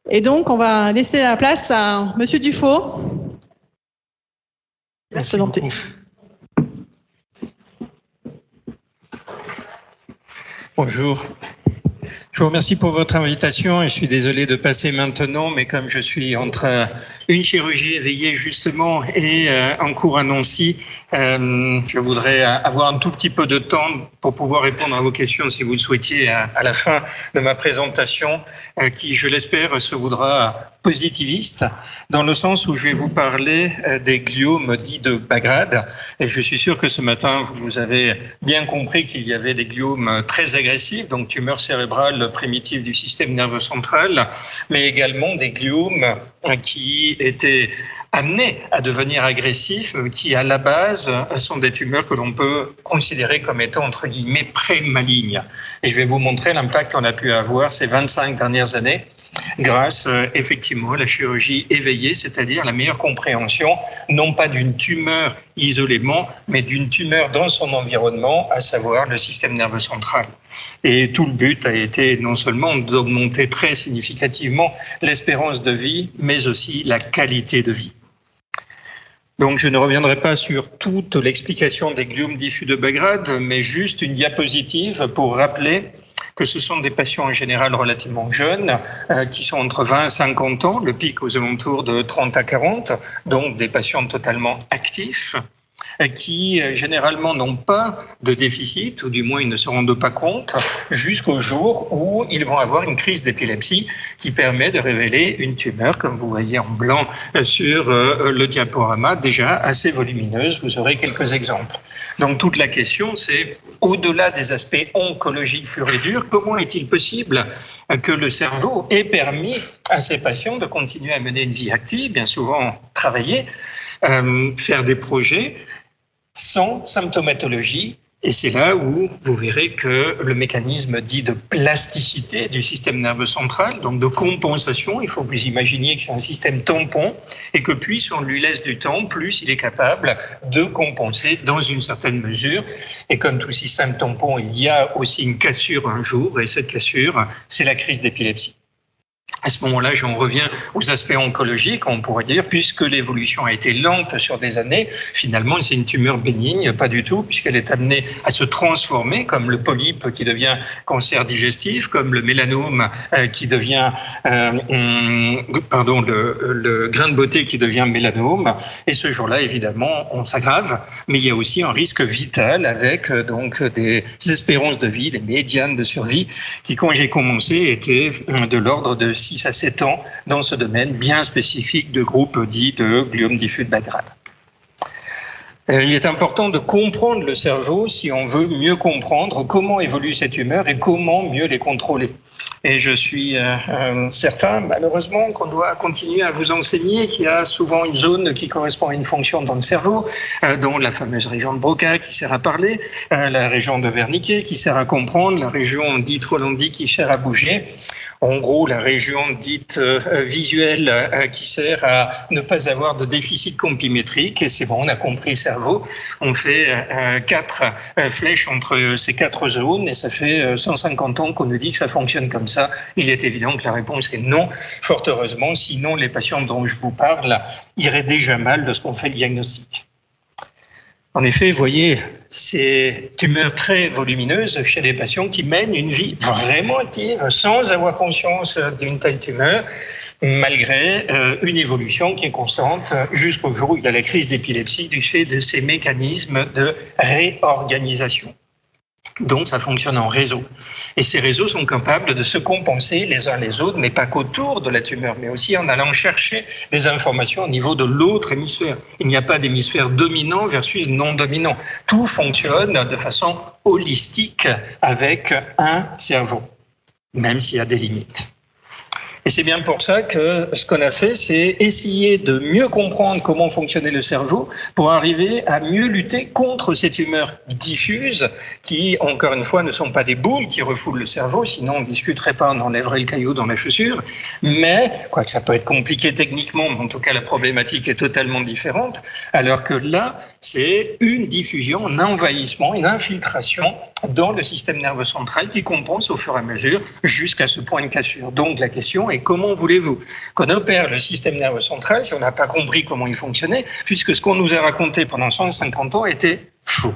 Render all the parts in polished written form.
Et donc, on va laisser la place à Monsieur Dufaux. Merci beaucoup. Bonjour. Je vous remercie pour votre invitation et je suis désolé de passer maintenant, mais comme je suis entre une chirurgie éveillée justement et en cours à Nancy, je voudrais avoir un tout petit peu de temps pour pouvoir répondre à vos questions si vous le souhaitiez à la fin de ma présentation, qui, je l'espère, se voudra positiviste, dans le sens où je vais vous parler des gliomes dits de Bagrad. Et je suis sûr que ce matin, vous avez bien compris qu'il y avait des gliomes très agressifs, donc tumeurs cérébrales primitives du système nerveux central, mais également des gliomes qui étaient amenés à devenir agressifs, qui à la base sont des tumeurs que l'on peut considérer comme étant entre guillemets pré-malignes. Et je vais vous montrer l'impact qu'on a pu avoir ces 25 dernières années grâce effectivement à la chirurgie éveillée, c'est-à-dire la meilleure compréhension, non pas d'une tumeur isolément, mais d'une tumeur dans son environnement, à savoir le système nerveux central. Et tout le but a été non seulement d'augmenter très significativement l'espérance de vie, mais aussi la qualité de vie. Donc je ne reviendrai pas sur toute l'explication des gliomes diffus de Bagrad, mais juste une diapositive pour rappeler que ce sont des patients en général relativement jeunes, qui sont entre 20 et 50 ans, le pic aux alentours de 30 à 40, donc des patients totalement actifs, qui généralement n'ont pas de déficit, ou du moins ils ne se rendent pas compte, jusqu'au jour où ils vont avoir une crise d'épilepsie qui permet de révéler une tumeur, comme vous voyez en blanc sur le diaporama, déjà assez volumineuse. Vous aurez quelques exemples. Donc toute la question, c'est, au-delà des aspects oncologiques purs et durs, comment est-il possible que le cerveau ait permis à ces patients de continuer à mener une vie active, bien souvent travailler, faire des projets, sans symptomatologie, et c'est là où vous verrez que le mécanisme dit de plasticité du système nerveux central, donc de compensation, il faut que vous imaginiez que c'est un système tampon, et que plus on lui laisse du temps, plus il est capable de compenser dans une certaine mesure. Et comme tout système tampon, il y a aussi une cassure un jour, et cette cassure, c'est la crise d'épilepsie. À ce moment-là, j'en reviens aux aspects oncologiques, on pourrait dire, puisque l'évolution a été lente sur des années, finalement, c'est une tumeur bénigne, pas du tout, puisqu'elle est amenée à se transformer, comme le polype qui devient cancer digestif, comme le mélanome qui devient, le grain de beauté qui devient mélanome. Et ce jour-là, évidemment, on s'aggrave, mais il y a aussi un risque vital avec donc des espérances de vie, des médianes de survie, qui, quand j'ai commencé, étaient de l'ordre de 6 à 7 ans dans ce domaine bien spécifique de groupe dit de gliome diffus de Bagrad. Il est important de comprendre le cerveau si on veut mieux comprendre comment évoluent ces tumeurs et comment mieux les contrôler. Et je suis certain, malheureusement, qu'on doit continuer à vous enseigner qu'il y a souvent une zone qui correspond à une fonction dans le cerveau, dont la fameuse région de Broca qui sert à parler, la région de Wernicke qui sert à comprendre, la région dite Rolandi qui sert à bouger. En gros, la région dite visuelle qui sert à ne pas avoir de déficit compimétrique, et c'est bon, on a compris le cerveau. On fait 4 flèches entre ces 4 zones, et ça fait 150 ans qu'on nous dit que ça fonctionne comme ça. Il est évident que la réponse est non, fort heureusement, sinon les patients dont je vous parle iraient déjà mal de ce qu'on fait le diagnostic. En effet, vous voyez ces tumeurs très volumineuses chez des patients qui mènent une vie vraiment active sans avoir conscience d'une telle tumeur, malgré une évolution qui est constante jusqu'au jour où il y a la crise d'épilepsie du fait de ces mécanismes de réorganisation. Donc, ça fonctionne en réseau. Et ces réseaux sont capables de se compenser les uns les autres, mais pas qu'autour de la tumeur, mais aussi en allant chercher des informations au niveau de l'autre hémisphère. Il n'y a pas d'hémisphère dominant versus non dominant. Tout fonctionne de façon holistique avec un cerveau, même s'il y a des limites. Et c'est bien pour ça que ce qu'on a fait, c'est essayer de mieux comprendre comment fonctionnait le cerveau pour arriver à mieux lutter contre ces tumeurs diffuses qui, encore une fois, ne sont pas des boules qui refoulent le cerveau, sinon on ne discuterait pas, on enlèverait le caillou dans la chaussure. Mais, quoique ça peut être compliqué techniquement, mais en tout cas la problématique est totalement différente, alors que là, c'est une diffusion, un envahissement, une infiltration dans le système nerveux central qui compense au fur et à mesure jusqu'à ce point de cassure. Donc la question est et comment voulez-vous qu'on opère le système nerveux central si on n'a pas compris comment il fonctionnait, puisque ce qu'on nous a raconté pendant 150 ans était faux.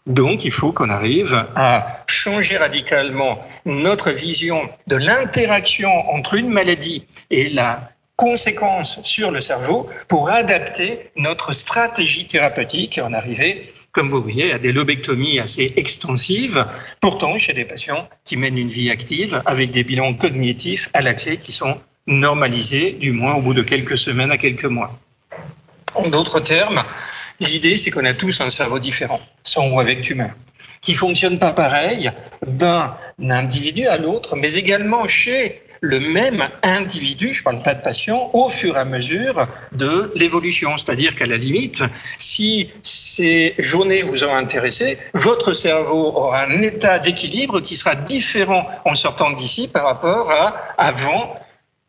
Donc, il faut qu'on arrive à changer radicalement notre vision de l'interaction entre une maladie et la conséquence sur le cerveau pour adapter notre stratégie thérapeutique et en arriver, comme vous voyez, à des lobectomies assez extensives, pourtant chez des patients qui mènent une vie active avec des bilans cognitifs à la clé qui sont normalisés, du moins au bout de quelques semaines à quelques mois. En d'autres termes, l'idée, c'est qu'on a tous un cerveau différent, sans ou avec tumeur, qui ne fonctionne pas pareil d'un individu à l'autre, mais également chez le même individu, je ne parle pas de patient, au fur et à mesure de l'évolution. C'est-à-dire qu'à la limite, si ces journées vous ont intéressé, votre cerveau aura un état d'équilibre qui sera différent en sortant d'ici par rapport à avant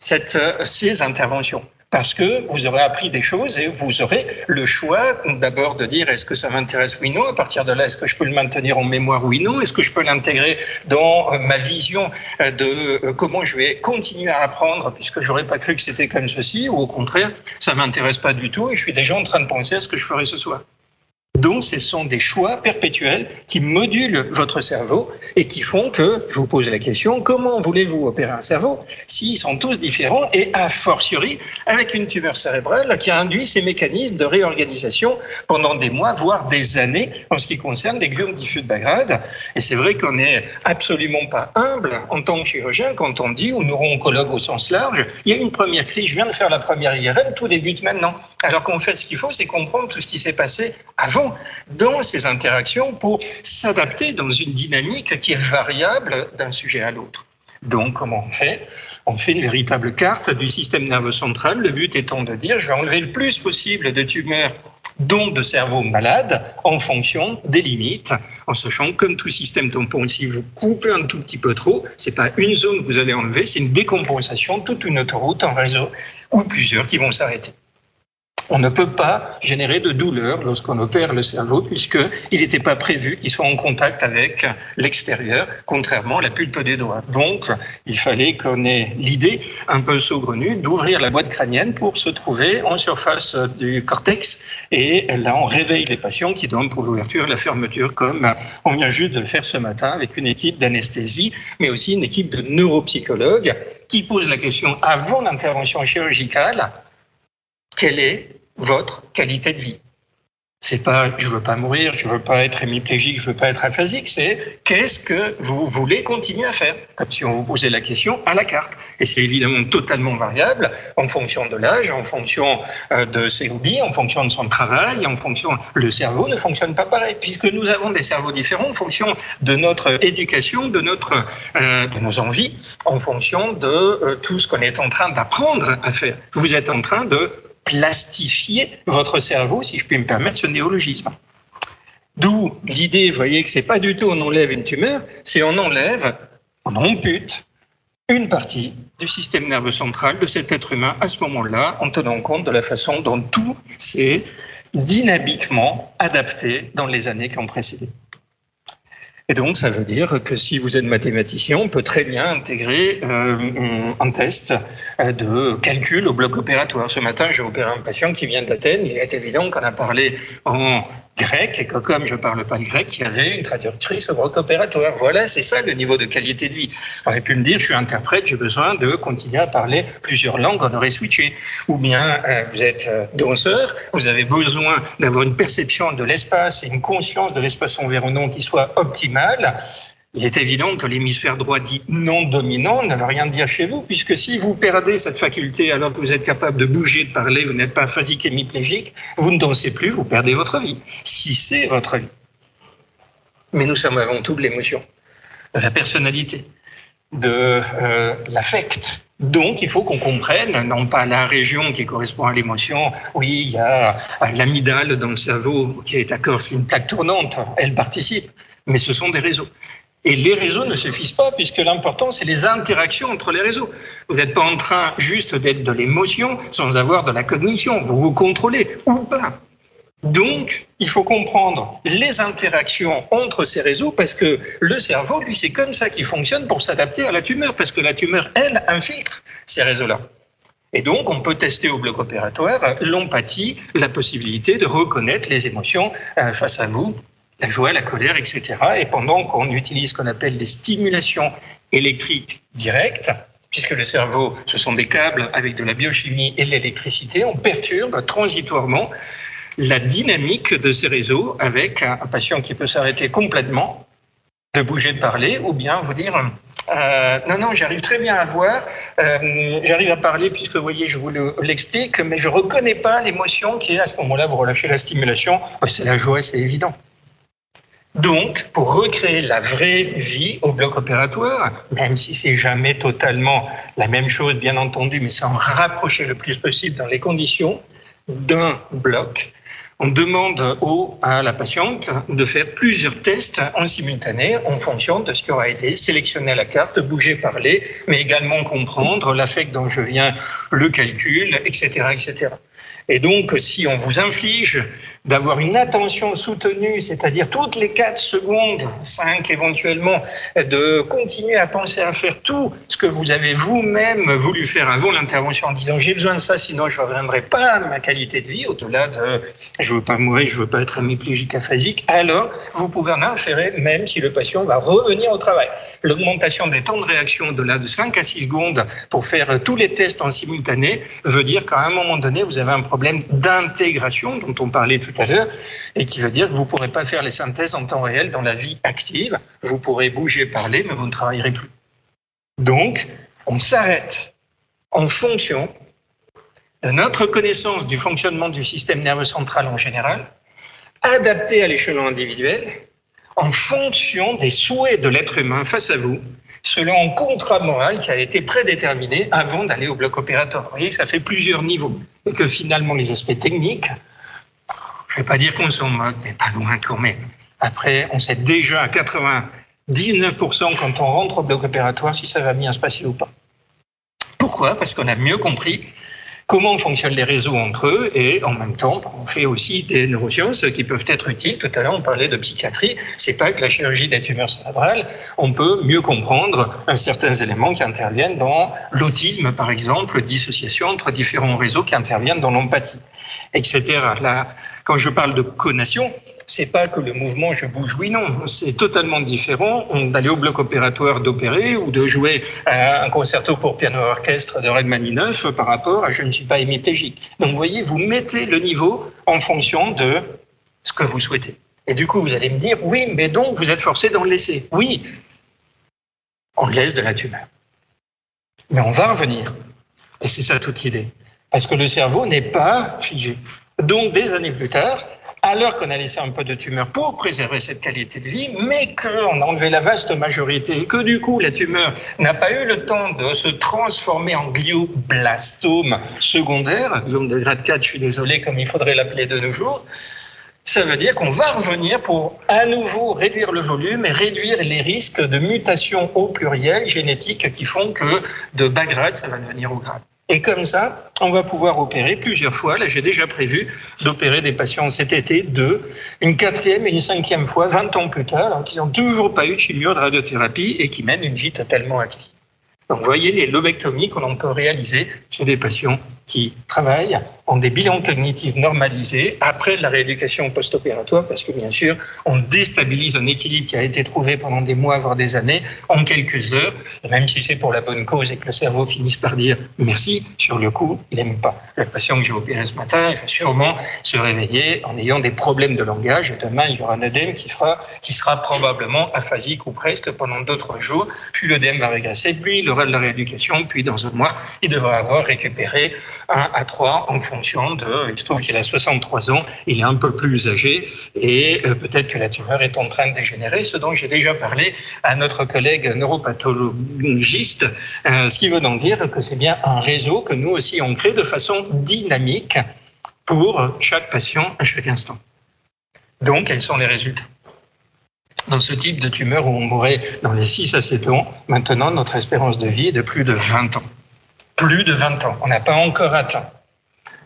ces interventions. Parce que vous aurez appris des choses et vous aurez le choix d'abord de dire est-ce que ça m'intéresse oui ou non, à partir de là est-ce que je peux le maintenir en mémoire oui ou non, est-ce que je peux l'intégrer dans ma vision de comment je vais continuer à apprendre puisque j'aurais pas cru que c'était comme ceci, ou au contraire ça m'intéresse pas du tout et je suis déjà en train de penser à ce que je ferai ce soir. Donc, ce sont des choix perpétuels qui modulent votre cerveau et qui font que, je vous pose la question, comment voulez-vous opérer un cerveau s'ils sont tous différents et a fortiori avec une tumeur cérébrale qui a induit ces mécanismes de réorganisation pendant des mois, voire des années en ce qui concerne les gliomes diffus de bas grade. Et c'est vrai qu'on n'est absolument pas humble en tant que chirurgien quand on dit, ou neuro-oncologue au sens large, il y a une première crise, je viens de faire la première IRM, tout débute maintenant. Alors qu'en fait, ce qu'il faut, c'est comprendre tout ce qui s'est passé avant dans ces interactions pour s'adapter dans une dynamique qui est variable d'un sujet à l'autre. Donc, comment on fait ? On fait une véritable carte du système nerveux central, le but étant de dire je vais enlever le plus possible de tumeurs, dont de cerveaux malades, en fonction des limites, en sachant que comme tout système tampon, si vous coupez un tout petit peu trop, c'est pas une zone que vous allez enlever, c'est une décompensation, toute une autoroute, un réseau, ou plusieurs qui vont s'arrêter. On ne peut pas générer de douleur lorsqu'on opère le cerveau puisqu'il n'était pas prévu qu'il soit en contact avec l'extérieur, contrairement à la pulpe des doigts. Donc, il fallait qu'on ait l'idée un peu saugrenue d'ouvrir la boîte crânienne pour se trouver en surface du cortex. Et là, on réveille les patients qui dorment pour l'ouverture et la fermeture, comme on vient juste de le faire ce matin avec une équipe d'anesthésie, mais aussi une équipe de neuropsychologues qui pose la question avant l'intervention chirurgicale. Quelle est votre qualité de vie ? C'est pas je veux pas mourir, je veux pas être hémiplégique, je veux pas être aphasique, c'est qu'est-ce que vous voulez continuer à faire ? Comme si on vous posait la question à la carte. Et c'est évidemment totalement variable en fonction de l'âge, en fonction de ses hobbies, en fonction de son travail, en fonction... Le cerveau ne fonctionne pas pareil, puisque nous avons des cerveaux différents en fonction de notre éducation, de nos envies, en fonction de tout ce qu'on est en train d'apprendre à faire. Vous êtes en train de plastifier votre cerveau, si je puis me permettre ce néologisme. D'où l'idée, vous voyez, que c'est pas du tout on enlève une tumeur, c'est on ampute une partie du système nerveux central de cet être humain à ce moment-là, en tenant compte de la façon dont tout s'est dynamiquement adapté dans les années qui ont précédé. Et donc, ça veut dire que si vous êtes mathématicien, on peut très bien intégrer un test de calcul au bloc opératoire. Ce matin, j'ai opéré un patient qui vient d'Athènes. Il est évident qu'on a parlé en grec et que comme je ne parle pas le grec, il y avait une traductrice au bloc opératoire. Voilà, c'est ça le niveau de qualité de vie. On aurait pu me dire, je suis interprète, j'ai besoin de continuer à parler plusieurs langues, on aurait switché. Ou bien, vous êtes danseur, vous avez besoin d'avoir une perception de l'espace et une conscience de l'espace environnant qui soit optimale. Il est évident que l'hémisphère droit dit non dominant ne veut rien dire chez vous, puisque si vous perdez cette faculté alors que vous êtes capable de bouger, de parler, vous n'êtes pas aphasique, hémiplégique, vous ne dansez plus, vous perdez votre vie, si c'est votre vie. Mais nous sommes avant tout de l'émotion, de la personnalité, de l'affect. Donc, il faut qu'on comprenne, non pas la région qui correspond à l'émotion, oui, il y a l'amygdale dans le cerveau qui est d'accord, c'est une plaque tournante, elle participe, mais ce sont des réseaux. Et les réseaux ne suffisent pas, puisque l'important, c'est les interactions entre les réseaux. Vous n'êtes pas en train juste d'être de l'émotion sans avoir de la cognition. Vous vous contrôlez ou pas. Donc, il faut comprendre les interactions entre ces réseaux parce que le cerveau, lui, c'est comme ça qu'il fonctionne pour s'adapter à la tumeur parce que la tumeur, elle, infiltre ces réseaux-là. Et donc, on peut tester au bloc opératoire l'empathie, la possibilité de reconnaître les émotions face à vous, la joie, la colère, etc. Et pendant qu'on utilise ce qu'on appelle les stimulations électriques directes, puisque le cerveau, ce sont des câbles avec de la biochimie et de l'électricité, on perturbe transitoirement la dynamique de ces réseaux avec un patient qui peut s'arrêter complètement, de bouger, de parler, ou bien vous dire non, j'arrive très bien à voir, j'arrive à parler puisque vous voyez, je vous l'explique, mais je ne reconnais pas l'émotion qui est à ce moment-là, vous relâchez la stimulation, c'est la joie, c'est évident. Donc, pour recréer la vraie vie au bloc opératoire, même si c'est jamais totalement la même chose, bien entendu, mais c'est en rapprocher le plus possible dans les conditions d'un bloc, on demande à la patiente de faire plusieurs tests en simultané en fonction de ce qui aura été sélectionné à la carte, bouger, parler, mais également comprendre l'affect dont je viens, le calcul, etc., etc. Et donc, si on vous inflige d'avoir une attention soutenue, c'est-à-dire toutes les 4 secondes, 5 éventuellement, de continuer à penser à faire tout ce que vous avez vous-même voulu faire avant l'intervention en disant « j'ai besoin de ça, sinon je ne reviendrai pas à ma qualité de vie, au-delà de « je ne veux pas mourir, je ne veux pas être hémiplégique aphasique », alors vous pouvez en inférer même si le patient va revenir au travail. L'augmentation des temps de réaction au-delà de 5 à 6 secondes pour faire tous les tests en simultané veut dire qu'à un moment donné, vous avez un problème d'intégration dont on parlait tout à l'heure et qui veut dire que vous ne pourrez pas faire les synthèses en temps réel dans la vie active. Vous pourrez bouger, parler, mais vous ne travaillerez plus. Donc, on s'arrête en fonction de notre connaissance du fonctionnement du système nerveux central en général, adapté à l'échelon individuel, en fonction des souhaits de l'être humain face à vous, selon un contrat moral qui a été prédéterminé avant d'aller au bloc opératoire. Vous voyez que ça fait plusieurs niveaux. Et que finalement, les aspects techniques, je ne vais pas dire qu'on s'en moque, mais pas loin quand même. Après, on sait déjà à 99% quand on rentre au bloc opératoire si ça va bien se passer ou pas. Pourquoi ? Parce qu'on a mieux compris comment fonctionnent les réseaux entre eux et en même temps, on fait aussi des neurosciences qui peuvent être utiles. Tout à l'heure, on parlait de psychiatrie. C'est pas que la chirurgie des tumeurs cérébrales. On peut mieux comprendre certains éléments qui interviennent dans l'autisme, par exemple, dissociation entre différents réseaux qui interviennent dans l'empathie, etc. Là, quand je parle de conation, c'est pas que le mouvement je bouge, oui, non. C'est totalement différent d'aller au bloc opératoire d'opérer ou de jouer un concerto pour piano orchestre de Rachmaninoff par rapport à je ne suis pas hémiplégique. Donc, vous voyez, vous mettez le niveau en fonction de ce que vous souhaitez. Et du coup, vous allez me dire, oui, mais donc, vous êtes forcé d'en laisser. Oui, on laisse de la tumeur. Mais on va revenir. Et c'est ça toute l'idée. Parce que le cerveau n'est pas figé. Donc, des années plus tard, alors qu'on a laissé un peu de tumeur pour préserver cette qualité de vie, mais qu'on a enlevé la vaste majorité et que du coup la tumeur n'a pas eu le temps de se transformer en glioblastome secondaire, glioblastome de grade 4, je suis désolé, comme il faudrait l'appeler de nos jours, ça veut dire qu'on va revenir pour à nouveau réduire le volume et réduire les risques de mutations au pluriel génétiques qui font que de bas grade, ça va devenir au grade. Et comme ça, on va pouvoir opérer plusieurs fois. Là, j'ai déjà prévu d'opérer des patients cet été, une 4e et une 5e fois, 20 ans plus tard, alors qu'ils n'ont toujours pas eu de chimio, de radiothérapie et qui mènent une vie totalement active. Donc, vous voyez les lobectomies que l'on peut réaliser chez des patients qui travaillent, ont des bilans cognitifs normalisés après la rééducation post-opératoire, parce que bien sûr, on déstabilise un équilibre qui a été trouvé pendant des mois, voire des années, en quelques heures, et même si c'est pour la bonne cause et que le cerveau finisse par dire merci, sur le coup, il n'aime pas. Le patient que j'ai opéré ce matin, il va sûrement se réveiller en ayant des problèmes de langage, et demain, il y aura un œdème qui sera probablement aphasique ou presque pendant 2-3 jours, puis l'œdème va régresser, puis il aura de la rééducation, puis dans un mois, il devra avoir récupéré 1 à 3 en fonction de... Il se trouve qu'il a 63 ans, il est un peu plus âgé et peut-être que la tumeur est en train de dégénérer, ce dont j'ai déjà parlé à notre collègue neuropathologiste, ce qui veut donc dire que c'est bien un réseau que nous aussi on crée de façon dynamique pour chaque patient à chaque instant. Donc, quels sont les résultats ? Dans ce type de tumeur où on mourrait dans les 6 à 7 ans, maintenant notre espérance de vie est de plus de 20 ans. Plus de 20 ans, on n'a pas encore atteint.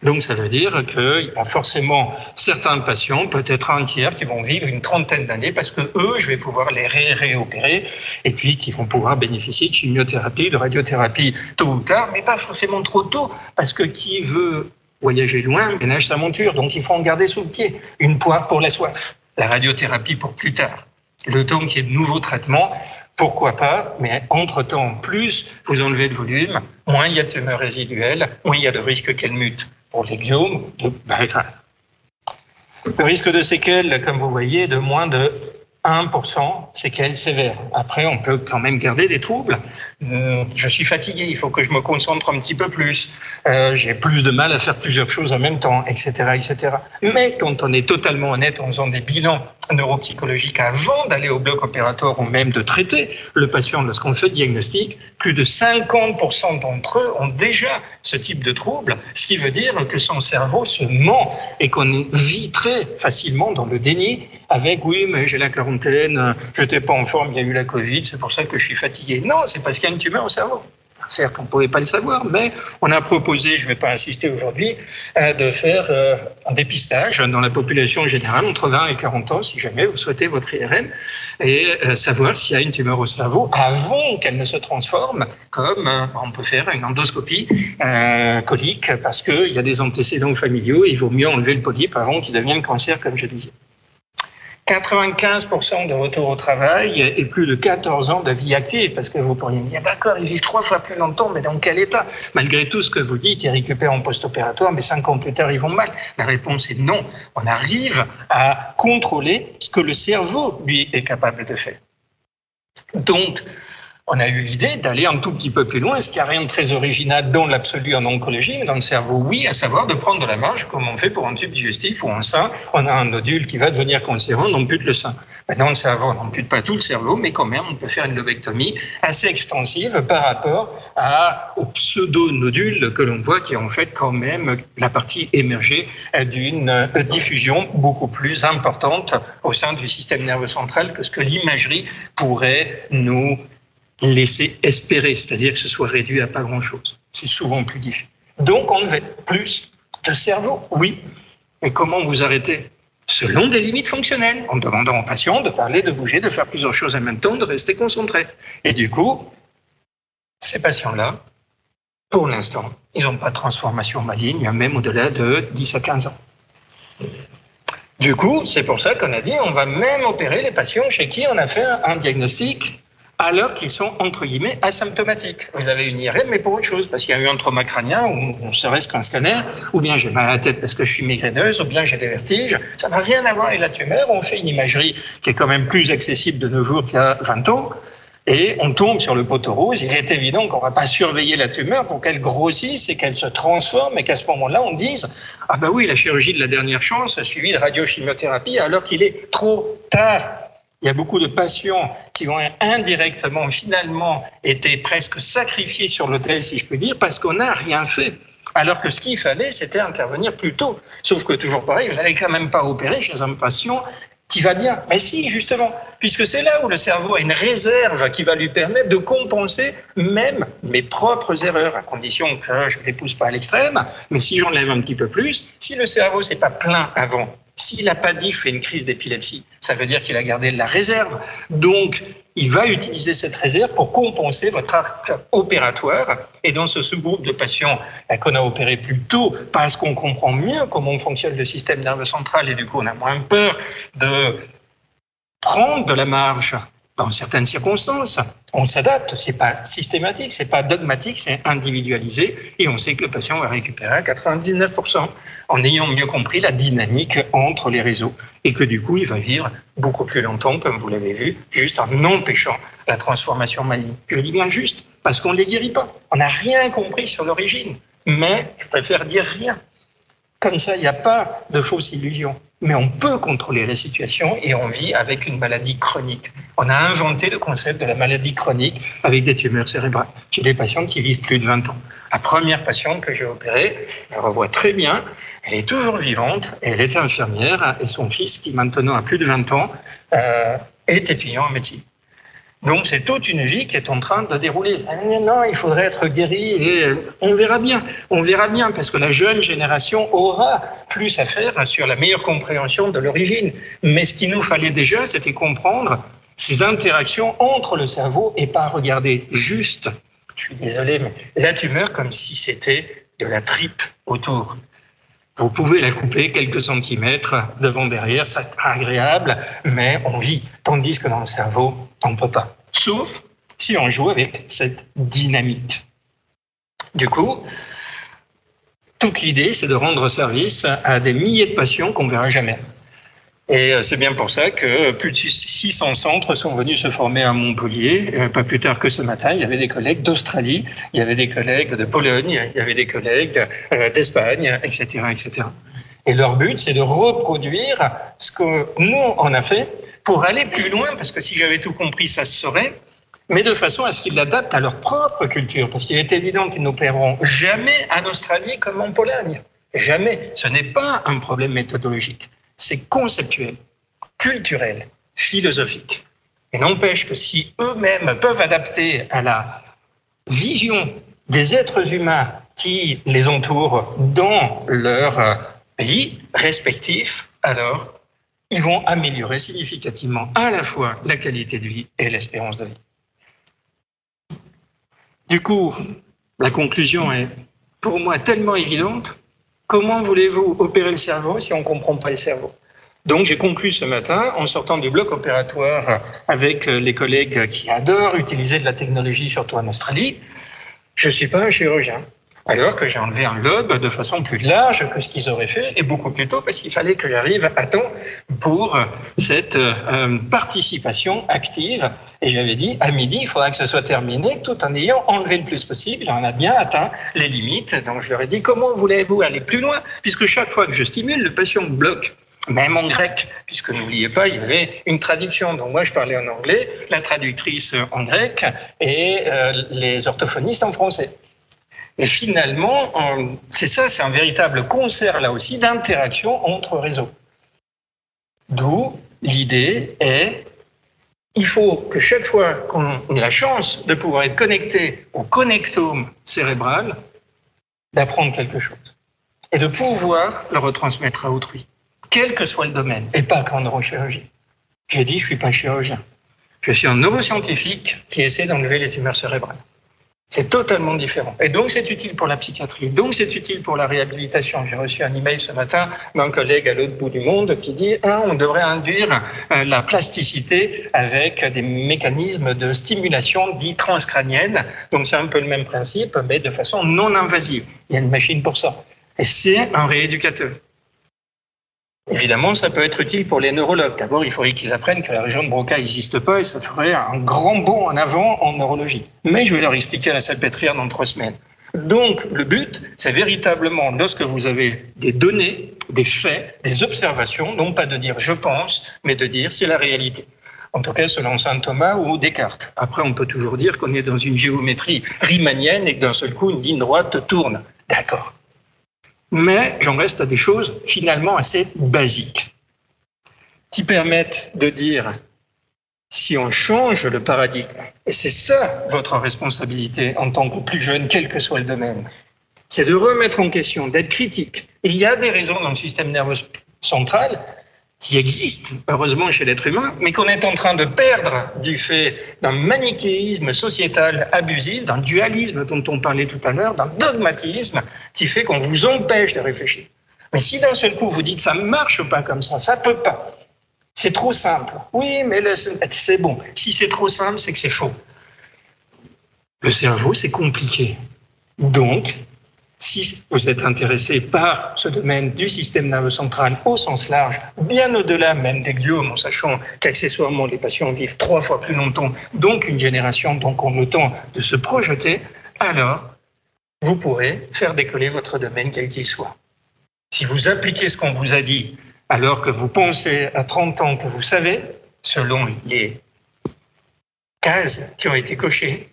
Donc ça veut dire qu'il y a forcément certains patients, peut-être un tiers, qui vont vivre une trentaine d'années parce que eux, je vais pouvoir les réopérer et puis qui vont pouvoir bénéficier de chimiothérapie, de radiothérapie tôt ou tard, mais pas forcément trop tôt parce que qui veut voyager loin ménage sa monture, donc il faut en garder sous le pied. Une poire pour la soif, la radiothérapie pour plus tard. Le temps qu'il y ait de nouveaux traitements, pourquoi pas, mais entre-temps, plus vous enlevez le volume, moins il y a de tumeurs résiduelles, moins il y a de risque qu'elles mutent. Pour les gliomes, le risque de séquelles, comme vous voyez, est de moins de 1% séquelles sévères. Après, on peut quand même garder des troubles. Je suis fatigué, il faut que je me concentre un petit peu plus. J'ai plus de mal à faire plusieurs choses en même temps, etc., etc. Mais quand on est totalement honnête en faisant des bilans neuropsychologiques avant d'aller au bloc opératoire ou même de traiter le patient lorsqu'on fait le diagnostic, plus de 50% d'entre eux ont déjà ce type de trouble, ce qui veut dire que son cerveau se ment et qu'on vit très facilement dans le déni avec « oui, mais j'ai la quarantaine, je n'étais pas en forme, il y a eu la Covid, c'est pour ça que je suis fatigué ». Non, c'est parce qu'il y a une tumeur au cerveau. Certes, on ne pouvait pas le savoir, mais on a proposé, je ne vais pas insister aujourd'hui, de faire un dépistage dans la population générale entre 20 et 40 ans, si jamais vous souhaitez votre IRM, et savoir s'il y a une tumeur au cerveau avant qu'elle ne se transforme, comme on peut faire une endoscopie colique, parce qu'il y a des antécédents familiaux, et il vaut mieux enlever le polype avant qu'il devienne cancer, comme je disais. 95% de retour au travail et plus de 14 ans de vie active, parce que vous pourriez me dire, d'accord, ils vivent 3 fois plus longtemps, mais dans quel état? Malgré tout ce que vous dites, ils récupèrent en post-opératoire, mais 5 ans plus tard, ils vont mal. La réponse est non. On arrive à contrôler ce que le cerveau, lui, est capable de faire. Donc, on a eu l'idée d'aller un tout petit peu plus loin, ce qui n'a rien de très original dans l'absolu en oncologie, mais dans le cerveau, oui, à savoir de prendre de la marge, comme on fait pour un tube digestif ou un sein, on a un nodule qui va devenir cancéreux, on ampute le sein. Dans le cerveau, on n'ampute pas tout le cerveau, mais quand même, on peut faire une lobectomie assez extensive par rapport au pseudo-nodule que l'on voit, qui est en fait quand même la partie émergée d'une diffusion beaucoup plus importante au sein du système nerveux central que ce que l'imagerie pourrait nous laisser espérer, c'est-à-dire que ce soit réduit à pas grand-chose. C'est souvent plus difficile. Donc, on veut plus de cerveau, oui. Mais comment vous arrêtez? Selon des limites fonctionnelles, en demandant aux patients de parler, de bouger, de faire plusieurs choses en même temps, de rester concentrés. Et du coup, ces patients-là, pour l'instant, ils n'ont pas de transformation maligne, même au-delà de 10 à 15 ans. Du coup, c'est pour ça qu'on a dit on va même opérer les patients chez qui on a fait un diagnostic alors qu'ils sont, entre guillemets, asymptomatiques. Vous avez une IRM, mais pour autre chose, parce qu'il y a eu un trauma crânien, ou on serait-ce qu'un scanner, ou bien j'ai mal à la tête parce que je suis migraineuse, ou bien j'ai des vertiges. Ça n'a rien à voir avec la tumeur. On fait une imagerie qui est quand même plus accessible de nos jours qu'il y a 20 ans, et on tombe sur le poteau rose. Il est évident qu'on ne va pas surveiller la tumeur pour qu'elle grossisse et qu'elle se transforme, et qu'à ce moment-là, on dise « Ah ben oui, la chirurgie de la dernière chance, suivie de radiochimiothérapie, alors qu'il est trop tard ». Il y a beaucoup de patients qui ont indirectement, finalement, été presque sacrifiés sur l'autel, si je peux dire, parce qu'on n'a rien fait. Alors que ce qu'il fallait, c'était intervenir plus tôt. Sauf que, toujours pareil, vous n'allez quand même pas opérer chez un patient qui va bien. Mais si, justement, puisque c'est là où le cerveau a une réserve qui va lui permettre de compenser même mes propres erreurs, à condition que je ne les pousse pas à l'extrême, mais si j'enlève un petit peu plus, si le cerveau s'est pas plein avant, s'il n'a pas dit « je fais une crise d'épilepsie », ça veut dire qu'il a gardé de la réserve. Donc, il va utiliser cette réserve pour compenser votre acte opératoire. Et dans ce sous-groupe de patients qu'on a opéré plus tôt, parce qu'on comprend mieux comment fonctionne le système nerveux central, et du coup, on a moins peur de prendre de la marge dans certaines circonstances, on s'adapte. C'est pas systématique, c'est pas dogmatique, c'est individualisé, et on sait que le patient va récupérer à 99% en ayant mieux compris la dynamique entre les réseaux, et que du coup, il va vivre beaucoup plus longtemps, comme vous l'avez vu, juste en empêchant la transformation maligne. Je dis bien juste, parce qu'on ne les guérit pas. On n'a rien compris sur l'origine, mais je préfère dire rien. Comme ça, il n'y a pas de fausse illusion. Mais on peut contrôler la situation et on vit avec une maladie chronique. On a inventé le concept de la maladie chronique avec des tumeurs cérébrales. J'ai des patientes qui vivent plus de 20 ans. La première patiente que j'ai opérée, elle revoit très bien, elle est toujours vivante, et elle était infirmière, et son fils, qui maintenant a plus de 20 ans, est étudiant en médecine. Donc c'est toute une vie qui est en train de dérouler. Non, il faudrait être guéri et on verra bien. On verra bien parce que la jeune génération aura plus à faire sur la meilleure compréhension de l'origine. Mais ce qu'il nous fallait déjà, c'était comprendre ces interactions entre le cerveau et pas regarder juste, je suis désolé, mais la tumeur comme si c'était de la tripe autour. Vous pouvez la couper quelques centimètres devant, derrière, c'est agréable, mais on vit. Tandis que dans le cerveau, on ne peut pas. Sauf si on joue avec cette dynamique. Du coup, toute l'idée, c'est de rendre service à des milliers de patients qu'on ne verra jamais. Et c'est bien pour ça que plus de 600 centres sont venus se former à Montpellier. Pas plus tard que ce matin, il y avait des collègues d'Australie, il y avait des collègues de Pologne, il y avait des collègues d'Espagne, etc., etc. Et leur but, c'est de reproduire ce que nous, on a fait pour aller plus loin, parce que si j'avais tout compris, ça se saurait, mais de façon à ce qu'ils l'adaptent à leur propre culture, parce qu'il est évident qu'ils n'opéreront jamais en Australie comme en Pologne. Jamais. Ce n'est pas un problème méthodologique. C'est conceptuel, culturel, philosophique. Et n'empêche que si eux-mêmes peuvent adapter à la vision des êtres humains qui les entourent dans leur pays respectif, alors ils vont améliorer significativement à la fois la qualité de vie et l'espérance de vie. Du coup, la conclusion est pour moi tellement évidente. Comment voulez-vous opérer le cerveau si on ne comprend pas le cerveau? Donc j'ai conclu ce matin en sortant du bloc opératoire avec les collègues qui adorent utiliser de la technologie, surtout en Australie. Je ne suis pas un chirurgien, alors que j'ai enlevé un lobe de façon plus large que ce qu'ils auraient fait, et beaucoup plus tôt, parce qu'il fallait que j'arrive à temps pour cette participation active. Et j'avais dit, à midi, il faudra que ce soit terminé, tout en ayant enlevé le plus possible. On a bien atteint les limites. Donc je leur ai dit, comment voulez-vous aller plus loin? Puisque chaque fois que je stimule, le patient bloque. Même en grec, puisque n'oubliez pas, il y avait une traduction. Donc moi, je parlais en anglais, la traductrice en grec et les orthophonistes en français. Et finalement, c'est ça, c'est un véritable concert là aussi d'interaction entre réseaux. D'où l'idée est, il faut que chaque fois qu'on ait la chance de pouvoir être connecté au connectome cérébral, d'apprendre quelque chose et de pouvoir le retransmettre à autrui, quel que soit le domaine, et pas qu'en neurochirurgie. J'ai dit, je ne suis pas chirurgien. Je suis un neuroscientifique qui essaie d'enlever les tumeurs cérébrales. C'est totalement différent. Et donc, c'est utile pour la psychiatrie. Donc, c'est utile pour la réhabilitation. J'ai reçu un email ce matin d'un collègue à l'autre bout du monde qui dit on devrait induire la plasticité avec des mécanismes de stimulation dits transcrâniennes. Donc, c'est un peu le même principe, mais de façon non invasive. Il y a une machine pour ça. Et c'est un rééducateur. Évidemment, ça peut être utile pour les neurologues. D'abord, il faudrait qu'ils apprennent que la région de Broca n'existe pas et ça ferait un grand bond en avant en neurologie. Mais je vais leur expliquer à la salpêtrière dans 3 semaines. Donc, le but, c'est véritablement, lorsque vous avez des données, des faits, des observations, non pas de dire « je pense », mais de dire « c'est la réalité ». En tout cas, selon saint Thomas ou Descartes. Après, on peut toujours dire qu'on est dans une géométrie riemannienne et que d'un seul coup, une ligne droite tourne. D'accord. Mais j'en reste à des choses finalement assez basiques, qui permettent de dire, si on change le paradigme, et c'est ça votre responsabilité en tant que plus jeune, quel que soit le domaine, c'est de remettre en question, d'être critique. Et il y a des raisons dans le système nerveux central qui existent, heureusement, chez l'être humain, mais qu'on est en train de perdre du fait d'un manichéisme sociétal abusif, d'un dualisme dont on parlait tout à l'heure, d'un dogmatisme qui fait qu'on vous empêche de réfléchir. Mais si d'un seul coup vous dites « ça ne marche pas comme ça ne peut pas, c'est trop simple », oui, mais c'est bon. Si c'est trop simple, c'est que c'est faux. Le cerveau, c'est compliqué. Donc, si vous êtes intéressé par ce domaine du système nerveux central au sens large, bien au-delà même des gliomes, en sachant qu'accessoirement les patients vivent 3 fois plus longtemps, donc une génération, donc on a le temps de se projeter, alors vous pourrez faire décoller votre domaine quel qu'il soit. Si vous appliquez ce qu'on vous a dit, alors que vous pensez à 30 ans que vous savez, selon les cases qui ont été cochées,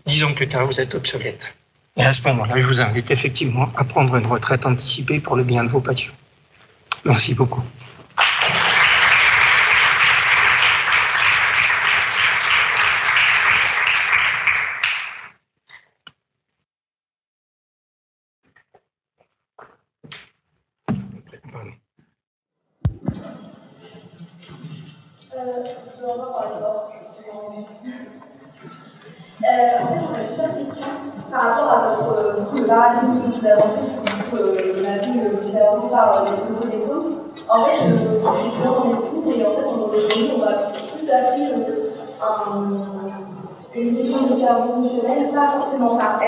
10 ans plus tard, vous êtes obsolète. Et à ce moment-là, je vous invite effectivement à prendre une retraite anticipée pour le bien de vos patients. Merci beaucoup. Pardon. Je dois avoir parlé fort. En fait, on a plusieurs questions par rapport à votre paradigme d'avancée sur la vie du cerveau par les connectomes. En fait, je suis toujours en médecine et en fait, aujourd'hui, on va plus appuyer une vision du cerveau fonctionnel, pas forcément par R,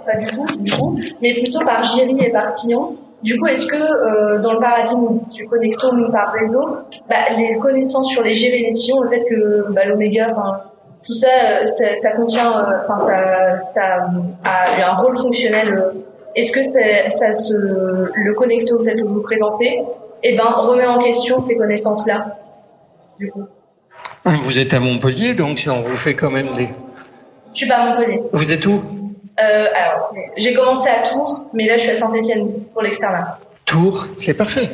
pas du tout, mais plutôt par Giry et par Sillon. Du coup, est-ce que dans le paradigme du connectome par réseau, les connaissances sur les Giry et les Sillons, le fait que l'oméga, tout ça, ça contient, ça a un rôle fonctionnel. Est-ce que le connectome tel que vous le présentez, remet en question ces connaissances-là, du coup? Vous êtes à Montpellier, donc on vous fait quand même des... Je suis pas à Montpellier. Vous êtes où? Alors, j'ai commencé à Tours, mais là, je suis à Saint-Étienne pour l'externat. Tours, c'est parfait.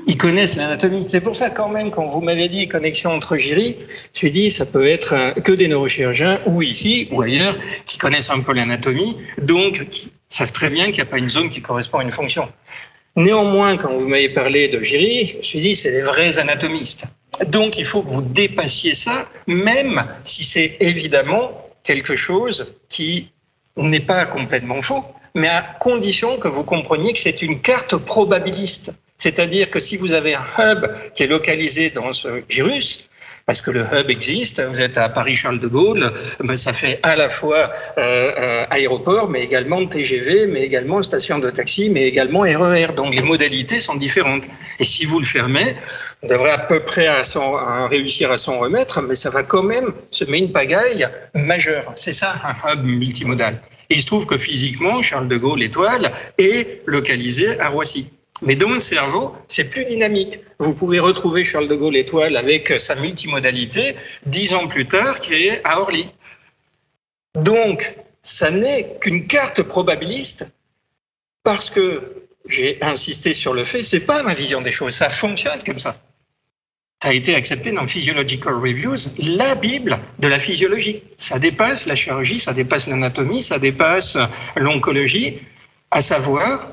Ils connaissent l'anatomie. C'est pour ça, quand même, quand vous m'avez dit connexion entre Giry, je me suis dit, ça peut être que des neurochirurgiens, ou ici, ou ailleurs, qui connaissent un peu l'anatomie, donc qui savent très bien qu'il n'y a pas une zone qui correspond à une fonction. Néanmoins, quand vous m'avez parlé de Giry, je me suis dit, c'est des vrais anatomistes. Donc, il faut que vous dépassiez ça, même si c'est évidemment quelque chose qui n'est pas complètement faux, mais à condition que vous compreniez que c'est une carte probabiliste. C'est-à-dire que si vous avez un hub qui est localisé dans ce gyrus, parce que le hub existe, vous êtes à Paris-Charles de Gaulle, ça fait à la fois aéroport, mais également TGV, mais également station de taxi, mais également RER. Donc les modalités sont différentes. Et si vous le fermez, on devrait à peu près réussir à s'en remettre, mais ça va quand même semer une pagaille majeure. C'est ça un hub multimodal. Et il se trouve que physiquement, Charles de Gaulle Étoile est localisé à Roissy. Mais dans le cerveau, c'est plus dynamique. Vous pouvez retrouver Charles de Gaulle Étoile avec sa multimodalité 10 ans plus tard, qui est à Orly. Donc, ça n'est qu'une carte probabiliste parce que j'ai insisté sur le fait, c'est pas ma vision des choses, ça fonctionne comme ça. Ça a été accepté dans Physiological Reviews, la Bible de la physiologie. Ça dépasse la chirurgie, ça dépasse l'anatomie, ça dépasse l'oncologie, à savoir,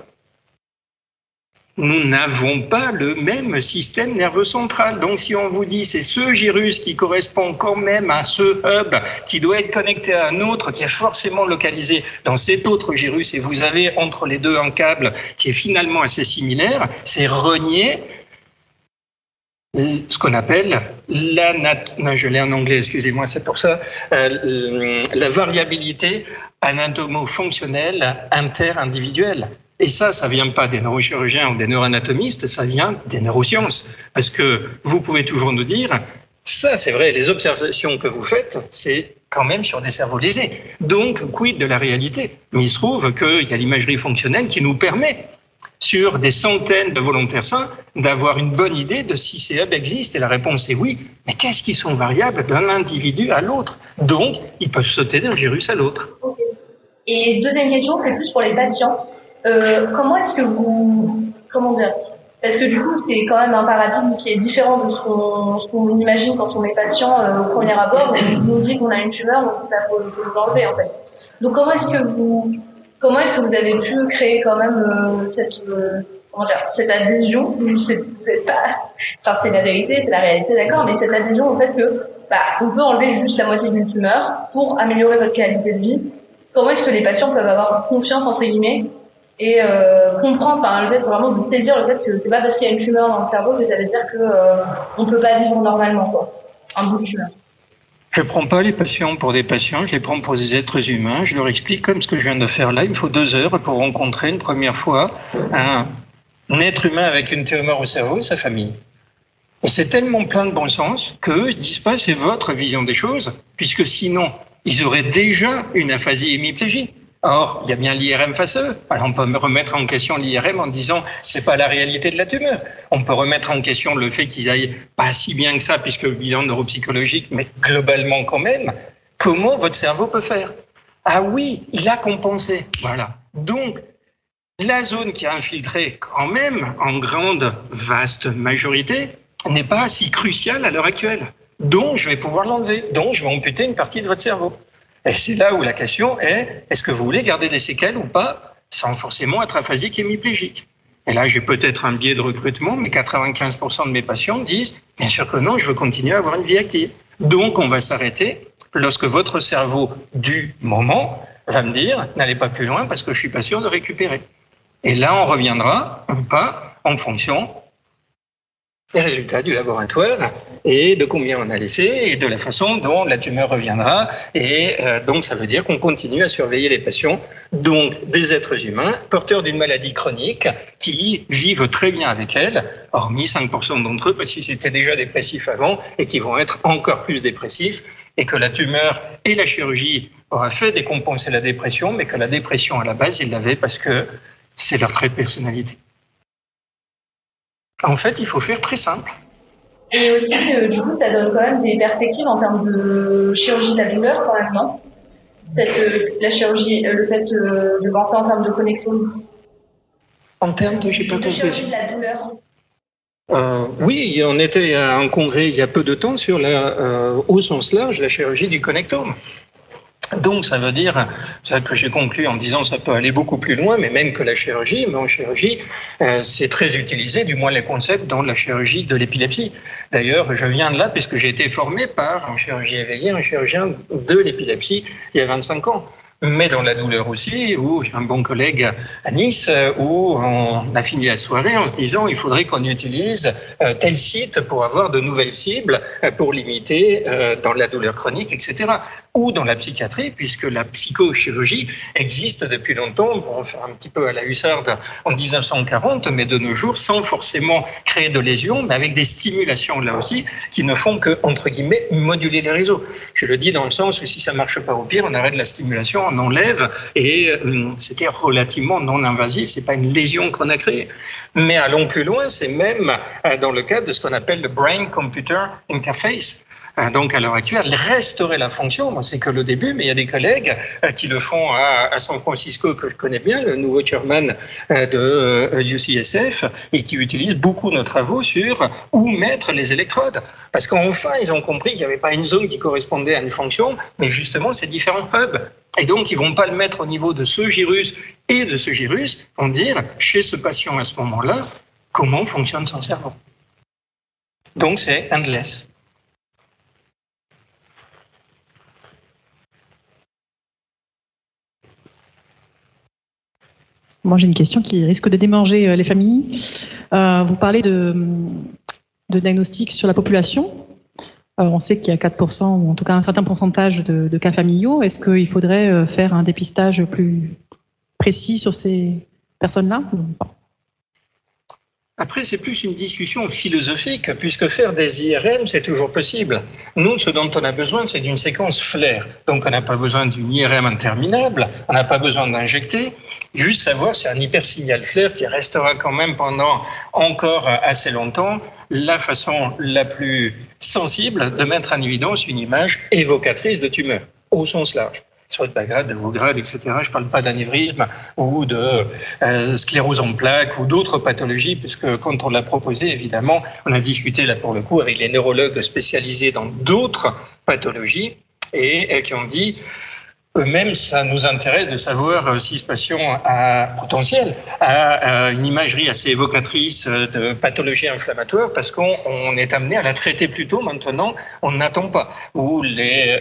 nous n'avons pas le même système nerveux central. Donc, si on vous dit c'est ce gyrus qui correspond quand même à ce hub qui doit être connecté à un autre qui est forcément localisé dans cet autre gyrus et vous avez entre les deux un câble qui est finalement assez similaire, c'est renier ce qu'on appelle je l'ai en anglais, excusez-moi, c'est pour ça, la variabilité anatomo-fonctionnelle interindividuelle. Et ça vient pas des neurochirurgiens ou des neuroanatomistes, ça vient des neurosciences. Parce que vous pouvez toujours nous dire, ça c'est vrai, les observations que vous faites, c'est quand même sur des cerveaux lésés. Donc, quid de la réalité? Mais il se trouve qu'il y a l'imagerie fonctionnelle qui nous permet, sur des centaines de volontaires sains, d'avoir une bonne idée de si ces hubs existent. Et la réponse est oui. Mais qu'est-ce qui sont variables d'un individu à l'autre? Donc, ils peuvent sauter d'un virus à l'autre. Okay. Et deuxième question, c'est plus pour les patients. Comment est-ce que comment dire? Parce que du coup, c'est quand même un paradigme qui est différent de ce qu'on imagine quand on est patient au premier abord. On nous dit qu'on a une tumeur, donc il faut l'enlever en fait. Donc comment est-ce que vous avez pu créer quand même cette adhésion? C'est la vérité, c'est la réalité, d'accord, mais cette adhésion au fait que on peut enlever juste la moitié d'une tumeur pour améliorer votre qualité de vie. Comment est-ce que les patients peuvent avoir confiance entre guillemets et comprendre, le fait vraiment de saisir le fait que c'est pas parce qu'il y a une tumeur dans le cerveau que ça veut dire que on peut pas vivre normalement, quoi. Un bout de tumeur. Je ne prends pas les patients pour des patients, je les prends pour des êtres humains. Je leur explique comme ce que je viens de faire là. Il me faut 2 heures pour rencontrer une première fois un être humain avec une tumeur au cerveau et sa famille. Et c'est tellement plein de bon sens qu'eux ne se disent pas c'est votre vision des choses, puisque sinon, ils auraient déjà une aphasie hémiplégie. Or, il y a bien l'IRM face à eux. Alors, on peut remettre en question l'IRM en disant c'est pas la réalité de la tumeur. On peut remettre en question le fait qu'ils aillent pas si bien que ça, puisque le bilan neuropsychologique, mais globalement quand même, comment votre cerveau peut faire? Ah oui, il a compensé. Voilà. Donc, la zone qui a infiltré quand même en grande, vaste majorité n'est pas si cruciale à l'heure actuelle. Donc, je vais pouvoir l'enlever. Donc, je vais amputer une partie de votre cerveau. Et c'est là où la question est, est-ce que vous voulez garder des séquelles ou pas, sans forcément être aphasique et hémiplégique? Et là, j'ai peut-être un biais de recrutement, mais 95% de mes patients disent, bien sûr que non, je veux continuer à avoir une vie active. Donc, on va s'arrêter lorsque votre cerveau du moment va me dire, n'allez pas plus loin parce que je suis pas sûr de récupérer. Et là, on reviendra ou pas en fonction des résultats du laboratoire et de combien on a laissé et de la façon dont la tumeur reviendra. Et donc, ça veut dire qu'on continue à surveiller les patients, donc des êtres humains porteurs d'une maladie chronique qui vivent très bien avec elle, hormis 5% d'entre eux parce qu'ils étaient déjà dépressifs avant et qui vont être encore plus dépressifs, et que la tumeur et la chirurgie aura fait décompenser la dépression, mais que la dépression à la base, ils l'avaient parce que c'est leur trait de personnalité. En fait, il faut faire très simple. Et aussi, du coup, ça donne quand même des perspectives en termes de chirurgie de la douleur, quand même, non ? La chirurgie, le fait de penser en termes de connectome. En termes de, j'ai pas compris. Chirurgie de la douleur. Oui, on était à un congrès il y a peu de temps sur au sens large, la chirurgie du connectome. Donc, ça veut dire, c'est que j'ai conclu en disant ça peut aller beaucoup plus loin, mais même que la chirurgie. Mais en chirurgie, c'est très utilisé, du moins les concepts, dans la chirurgie de l'épilepsie. D'ailleurs, je viens de là puisque j'ai été formé par un chirurgien éveillé, un chirurgien de l'épilepsie il y a 25 ans. Mais dans la douleur aussi, où j'ai un bon collègue à Nice, où on a fini la soirée en se disant il faudrait qu'on utilise tel site pour avoir de nouvelles cibles, pour limiter dans la douleur chronique, etc. Ou dans la psychiatrie, puisque la psychochirurgie existe depuis longtemps, pour en faire un petit peu à la hussarde, en 1940, mais de nos jours, sans forcément créer de lésions, mais avec des stimulations là aussi, qui ne font que, entre guillemets, moduler les réseaux. Je le dis dans le sens où si ça marche pas au pire, on arrête la stimulation, on enlève, et c'était relativement non invasif, c'est pas une lésion qu'on a créée. Mais allons plus loin, c'est même dans le cadre de ce qu'on appelle le Brain-Computer Interface. Donc, à l'heure actuelle, restaurer la fonction, moi, c'est que le début, mais il y a des collègues qui le font à San Francisco, que je connais bien, le nouveau chairman de UCSF, et qui utilisent beaucoup nos travaux sur où mettre les électrodes. Parce qu'enfin, ils ont compris qu'il n'y avait pas une zone qui correspondait à une fonction, mais justement, ces différents hubs. Et donc, ils ne vont pas le mettre au niveau de ce gyrus et de ce gyrus, ils vont dire, chez ce patient à ce moment-là, comment fonctionne son cerveau. Donc, c'est endless. Moi, j'ai une question qui risque de démanger les familles. Vous parlez de diagnostic sur la population. On sait qu'il y a 4%, ou en tout cas un certain pourcentage de cas familiaux. Est-ce qu'il faudrait faire un dépistage plus précis sur ces personnes-là ? Après, c'est plus une discussion philosophique, puisque faire des IRM, c'est toujours possible. Nous, ce dont on a besoin, c'est d'une séquence flair. Donc, on n'a pas besoin d'une IRM interminable, on n'a pas besoin d'injecter. Juste savoir, c'est un hypersignal flair qui restera quand même pendant encore assez longtemps la façon la plus sensible de mettre en évidence une image évocatrice de tumeur, au sens large. Soit de bas grade, de haut grade, etc. Je ne parle pas d'anévrisme ou de sclérose en plaques ou d'autres pathologies, puisque quand on l'a proposé, évidemment, on a discuté là pour le coup avec les neurologues spécialisés dans d'autres pathologies et qui ont dit eux-mêmes, ça nous intéresse de savoir si ce patient a potentiel, a une imagerie assez évocatrice de pathologie inflammatoire, parce qu'on est amené à la traiter plus tôt maintenant, on n'attend pas. Ou les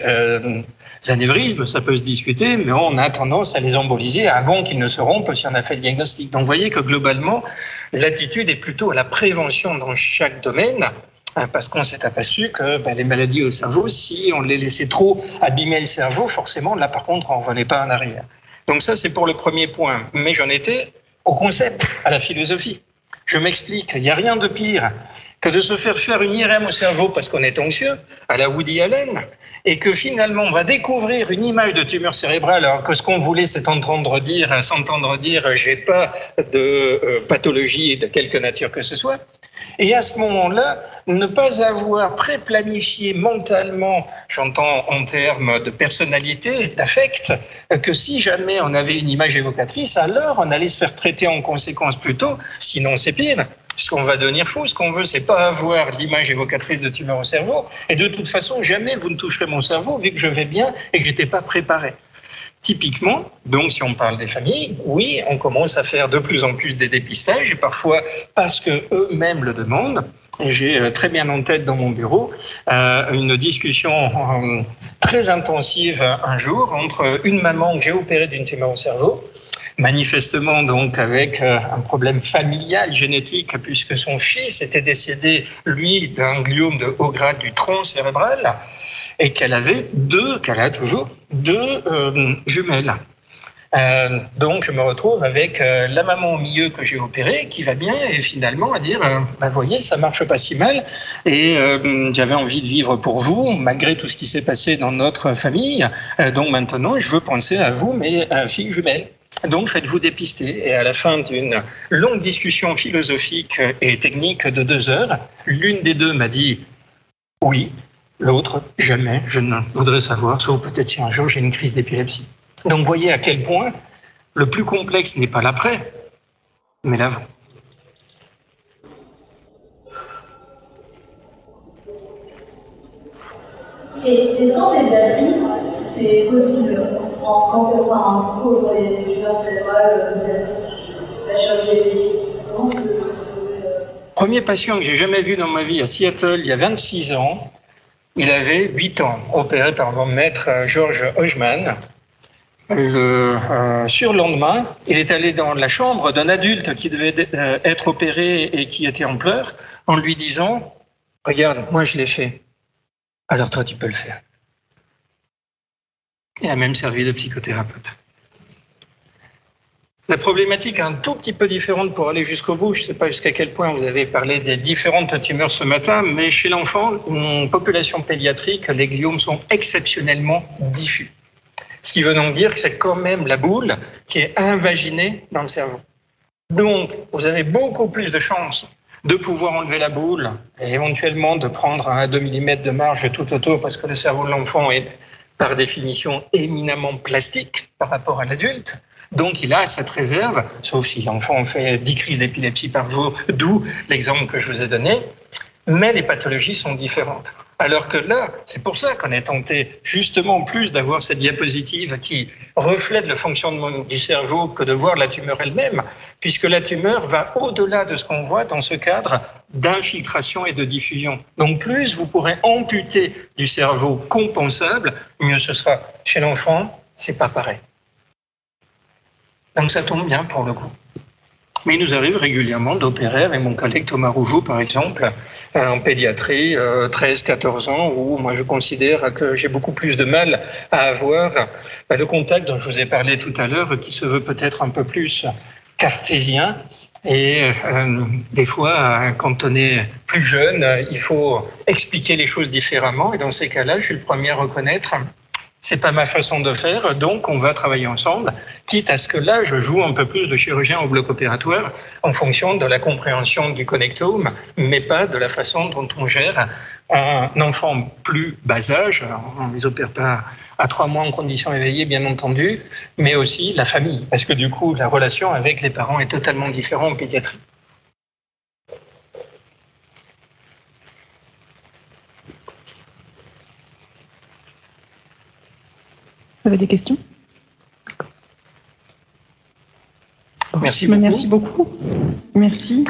anévrismes, ça peut se discuter, mais on a tendance à les emboliser avant qu'ils ne se rompent si on a fait le diagnostic. Donc vous voyez que globalement, l'attitude est plutôt à la prévention dans chaque domaine, parce qu'on s'est aperçu que les maladies au cerveau, si on les laissait trop abîmer le cerveau, forcément, là par contre, on ne revenait pas en arrière. Donc ça, c'est pour le premier point. Mais j'en étais au concept, à la philosophie. Je m'explique, il n'y a rien de pire que de se faire une IRM au cerveau parce qu'on est anxieux, à la Woody Allen, et que finalement on va découvrir une image de tumeur cérébrale, alors que ce qu'on voulait c'est s'entendre dire j'ai pas de pathologie de quelque nature que ce soit, et à ce moment-là, ne pas avoir pré-planifié mentalement, j'entends en termes de personnalité, d'affect, que si jamais on avait une image évocatrice, alors on allait se faire traiter en conséquence plus tôt, sinon c'est pire. Puisqu'on va devenir fou, ce qu'on veut, c'est pas avoir l'image évocatrice de tumeur au cerveau. Et de toute façon, jamais vous ne toucherez mon cerveau, vu que je vais bien et que j'étais pas préparé. Typiquement, donc si on parle des familles, oui, on commence à faire de plus en plus des dépistages et parfois parce que eux-mêmes le demandent. Et j'ai très bien en tête dans mon bureau une discussion très intensive un jour entre une maman que j'ai opérée d'une tumeur au cerveau, manifestement donc avec un problème familial génétique puisque son fils était décédé, lui, d'un gliome de haut grade du tronc cérébral, et qu'elle a toujours deux jumelles. Donc je me retrouve avec la maman au milieu que j'ai opérée qui va bien et finalement à dire voyez, ça marche pas si mal et j'avais envie de vivre pour vous malgré tout ce qui s'est passé dans notre famille, donc maintenant je veux penser à vous, mes filles jumelles. Donc faites-vous dépister. Et à la fin d'une longue discussion philosophique et technique de 2 heures, l'une des deux m'a dit oui. L'autre, jamais, je ne voudrais savoir, sauf peut-être si un jour j'ai une crise d'épilepsie. Donc voyez à quel point le plus complexe n'est pas l'après, mais l'avant. Et est-ce qu'en pédiatrie, c'est possible en cancer, enfin, pour les tumeurs cérébrales, la chirurgie, comment est-ce que... Premier patient que j'ai jamais vu dans ma vie à Seattle, il y a 26 ans, il avait 8 ans, opéré par mon maître George Hodgman. Le surlendemain, il est allé dans la chambre d'un adulte qui devait être opéré et qui était en pleurs, en lui disant « Regarde, moi je l'ai fait, alors toi tu peux le faire ». Il a même servi de psychothérapeute. La problématique est un tout petit peu différente pour aller jusqu'au bout. Je ne sais pas jusqu'à quel point vous avez parlé des différentes tumeurs ce matin, mais chez l'enfant, en population pédiatrique, les gliomes sont exceptionnellement diffus. Ce qui veut donc dire que c'est quand même la boule qui est invaginée dans le cerveau. Donc, vous avez beaucoup plus de chances de pouvoir enlever la boule et éventuellement de prendre 1 à 2 mm de marge tout autour parce que le cerveau de l'enfant est par définition éminemment plastique par rapport à l'adulte. Donc, il a cette réserve, sauf si l'enfant fait 10 crises d'épilepsie par jour, d'où l'exemple que je vous ai donné. Mais les pathologies sont différentes. Alors que là, c'est pour ça qu'on est tenté justement plus d'avoir cette diapositive qui reflète le fonctionnement du cerveau que de voir la tumeur elle-même, puisque la tumeur va au-delà de ce qu'on voit dans ce cadre d'infiltration et de diffusion. Donc plus vous pourrez amputer du cerveau compensable, mieux ce sera. Chez l'enfant, c'est pas pareil. Donc ça tombe bien pour le coup. Mais il nous arrive régulièrement d'opérer avec mon collègue Thomas Rougeau, par exemple, en pédiatrie, 13-14 ans, où moi je considère que j'ai beaucoup plus de mal à avoir le contact dont je vous ai parlé tout à l'heure, qui se veut peut-être un peu plus cartésien. Et des fois, quand on est plus jeune, il faut expliquer les choses différemment. Et dans ces cas-là, je suis le premier à reconnaître c'est pas ma façon de faire, donc on va travailler ensemble, quitte à ce que là, je joue un peu plus de chirurgien au bloc opératoire en fonction de la compréhension du connectome, mais pas de la façon dont on gère un enfant plus bas âge. On ne les opère pas à 3 mois en conditions éveillées, bien entendu, mais aussi la famille, parce que du coup, la relation avec les parents est totalement différente en pédiatrie. Vous avez des questions? Merci beaucoup. Merci beaucoup. Merci.